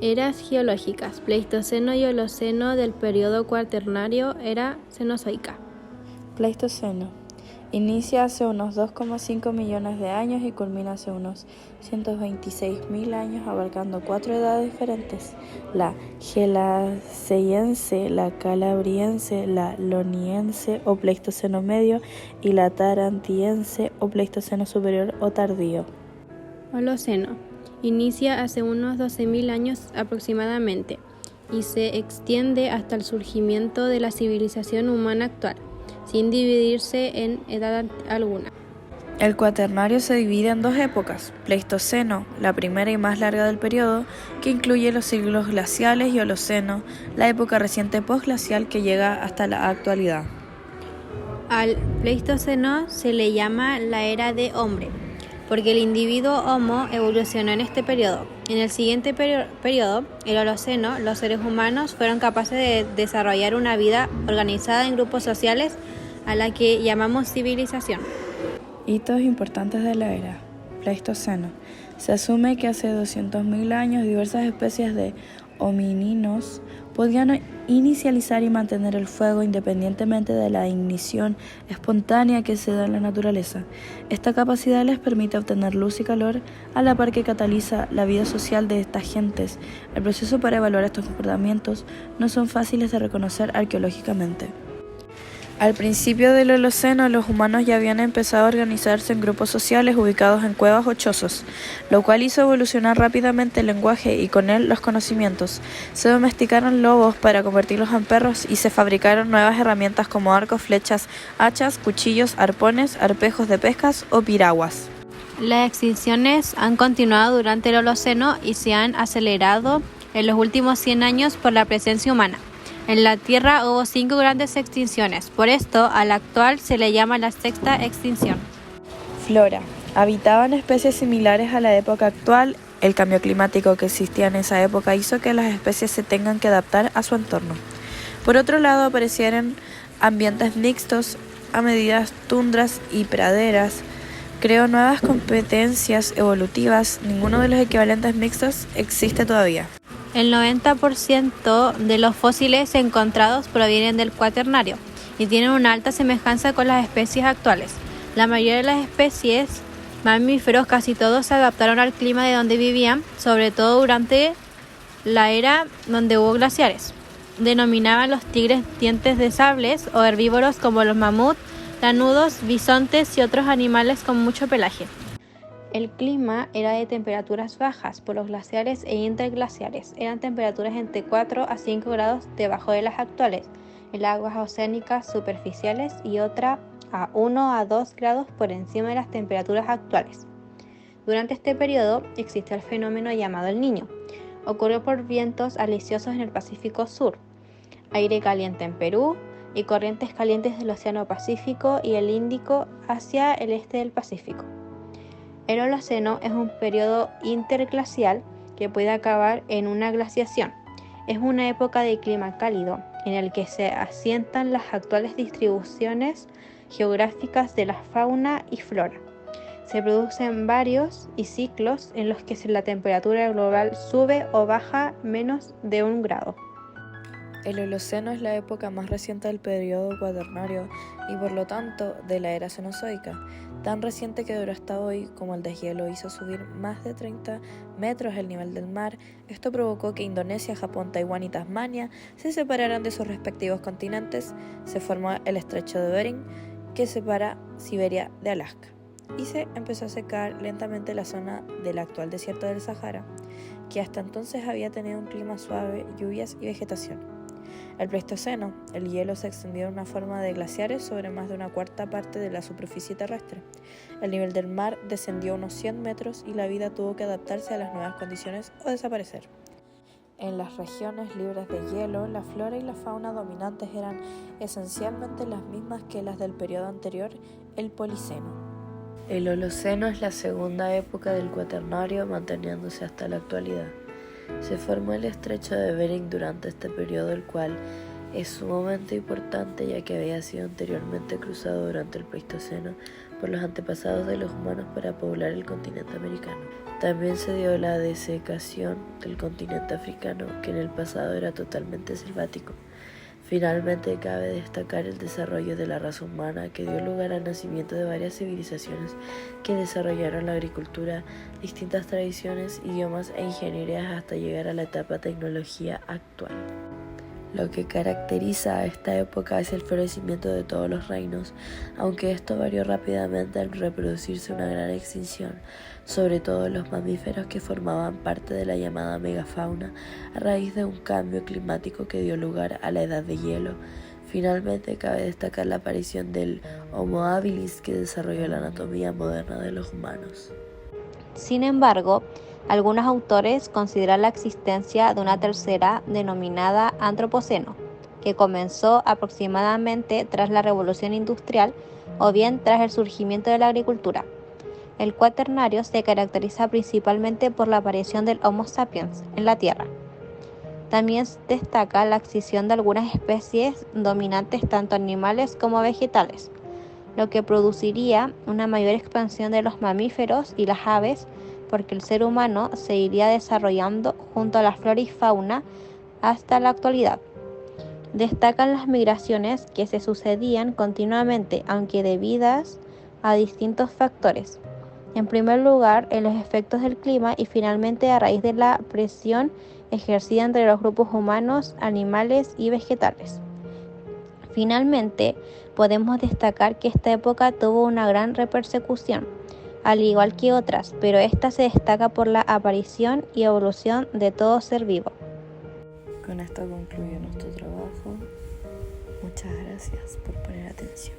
Eras geológicas: Pleistoceno y Holoceno del período Cuaternario, era Cenozoica. Pleistoceno. Inicia hace unos 2,5 millones de años y culmina hace unos 126.000 años, abarcando 4 edades diferentes: la Gelaceiense, la Calabriense, la Ioniense o Pleistoceno medio y la Tarantiense o Pleistoceno superior o tardío. Holoceno. Inicia hace unos 12.000 años aproximadamente y se extiende hasta el surgimiento de la civilización humana actual, sin dividirse en edad alguna. El Cuaternario se divide en dos épocas: Pleistoceno, la primera y más larga del periodo, que incluye los siglos glaciales, y Holoceno, la época reciente postglacial que llega hasta la actualidad. Al Pleistoceno se le llama la era de hombre, porque el individuo Homo evolucionó en este periodo. En el siguiente periodo, el Holoceno, los seres humanos fueron capaces de desarrollar una vida organizada en grupos sociales a la que llamamos civilización. Hitos importantes de la era Pleistoceno. Se asume que hace 200.000 años diversas especies de homínidos podían inicializar y mantener el fuego independientemente de la ignición espontánea que se da en la naturaleza. Esta capacidad les permite obtener luz y calor, a la par que cataliza la vida social de estas gentes. El proceso para evaluar estos comportamientos no son fáciles de reconocer arqueológicamente. Al principio del Holoceno, los humanos ya habían empezado a organizarse en grupos sociales ubicados en cuevas o chozos, lo cual hizo evolucionar rápidamente el lenguaje y con él los conocimientos. Se domesticaron lobos para convertirlos en perros y se fabricaron nuevas herramientas como arcos, flechas, hachas, cuchillos, arpones, arpejos de pescas o piraguas. Las extinciones han continuado durante el Holoceno y se han acelerado en los últimos 100 años por la presencia humana. En la Tierra hubo 5 grandes extinciones, por esto a la actual se le llama la sexta extinción. Flora. Habitaban especies similares a la época actual. El cambio climático que existía en esa época hizo que las especies se tengan que adaptar a su entorno. Por otro lado, aparecieron ambientes mixtos a medidas tundras y praderas. Creó nuevas competencias evolutivas. Ninguno de los equivalentes mixtos existe todavía. El 90% de los fósiles encontrados provienen del Cuaternario y tienen una alta semejanza con las especies actuales. La mayoría de las especies, mamíferos, casi todos se adaptaron al clima de donde vivían, sobre todo durante la era donde hubo glaciares. Denominaban los tigres dientes de sables o herbívoros como los mamuts, lanudos, bisontes y otros animales con mucho pelaje. El clima era de temperaturas bajas por los glaciares e interglaciares. Eran temperaturas entre 4 a 5 grados debajo de las actuales, en las aguas oceánicas superficiales, y otra a 1 a 2 grados por encima de las temperaturas actuales. Durante este periodo existió el fenómeno llamado el Niño. Ocurrió por vientos alisios en el Pacífico Sur, aire caliente en Perú y corrientes calientes del Océano Pacífico y el Índico hacia el este del Pacífico. El Holoceno es un periodo interglacial que puede acabar en una glaciación. Es una época de clima cálido en el que se asientan las actuales distribuciones geográficas de la fauna y flora. Se producen varios ciclos en los que la temperatura global sube o baja menos de 1 grado. El Holoceno es la época más reciente del periodo Cuaternario y por lo tanto de la era Cenozoica, tan reciente que duró hasta hoy. Como el deshielo hizo subir más de 30 metros el nivel del mar, esto provocó que Indonesia, Japón, Taiwán y Tasmania se separaran de sus respectivos continentes. Se formó el estrecho de Bering, que separa Siberia de Alaska, y se empezó a secar lentamente la zona del actual desierto del Sahara, que hasta entonces había tenido un clima suave, lluvias y vegetación. El Pleistoceno, el hielo se extendió en una forma de glaciares sobre más de una cuarta parte de la superficie terrestre. El nivel del mar descendió unos 100 metros y la vida tuvo que adaptarse a las nuevas condiciones o desaparecer. En las regiones libres de hielo, la flora y la fauna dominantes eran esencialmente las mismas que las del periodo anterior, el Policeno. El Holoceno es la segunda época del Cuaternario, manteniéndose hasta la actualidad. Se formó el estrecho de Bering durante este periodo, el cual es sumamente importante ya que había sido anteriormente cruzado durante el Pleistoceno por los antepasados de los humanos para poblar el continente americano. También se dio la desecación del continente africano, que en el pasado era totalmente selvático. Finalmente, cabe destacar el desarrollo de la raza humana, que dio lugar al nacimiento de varias civilizaciones que desarrollaron la agricultura, distintas tradiciones, idiomas e ingenierías hasta llegar a la etapa de tecnología actual. Lo que caracteriza a esta época es el florecimiento de todos los reinos, aunque esto varió rápidamente al reproducirse una gran extinción, sobre todo los mamíferos que formaban parte de la llamada megafauna, a raíz de un cambio climático que dio lugar a la edad de hielo. Finalmente, cabe destacar la aparición del Homo habilis, que desarrolló la anatomía moderna de los humanos. Sin embargo, algunos autores consideran la existencia de una tercera denominada Antropoceno, que comenzó aproximadamente tras la Revolución Industrial o bien tras el surgimiento de la agricultura. El Cuaternario se caracteriza principalmente por la aparición del Homo sapiens en la Tierra. También destaca la extinción de algunas especies dominantes tanto animales como vegetales, lo que produciría una mayor expansión de los mamíferos y las aves, porque el ser humano se iría desarrollando junto a la flora y fauna hasta la actualidad. Destacan las migraciones que se sucedían continuamente, aunque debidas a distintos factores. En primer lugar, en los efectos del clima y finalmente a raíz de la presión ejercida entre los grupos humanos, animales y vegetales. Finalmente, podemos destacar que esta época tuvo una gran repercusión, al igual que otras, pero esta se destaca por la aparición y evolución de todo ser vivo. Con esto concluye nuestro trabajo. Muchas gracias por poner atención.